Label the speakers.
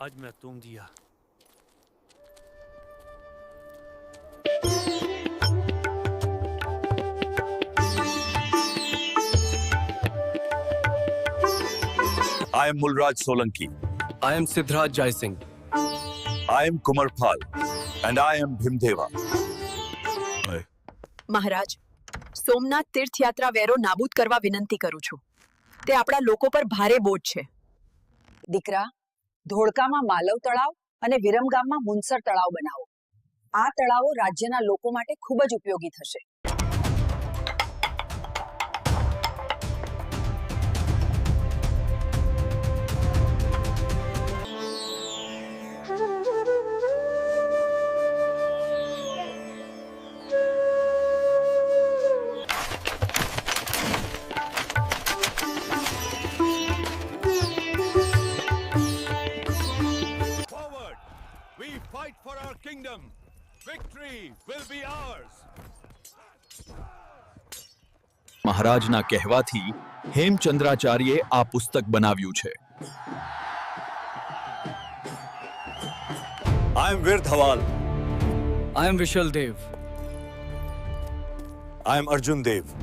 Speaker 1: आज मैं तुम दिया।
Speaker 2: I am Mulraj Solanki.
Speaker 3: I am Siddharth Jaisingh.
Speaker 2: I am Kumarpal. And I am Bhimdeva.
Speaker 4: મહારાજ, સોમનાથ તીર્થયાત્રા વેરો નાબૂદ કરવા વિનંતી કરું છું. તે આપણા લોકો પર ભારે બોજ છે.
Speaker 5: દીકરા, ધોળકામાં માલવ તળાવ અને વિરમગામમાં મુનસર તળાવ બનાવો. આ તળાવો રાજ્યના લોકો માટે ખૂબ જ ઉપયોગી થશે.
Speaker 2: Fight for our kingdom. Victory will be ours. મહારાજના કહેવાથી હેમચંદ્રાચાર્યે આ પુસ્તક બનાવ્યું છે. I am Vir Dhawal.
Speaker 3: I am Vishal Dev.
Speaker 2: I am Arjun Dev.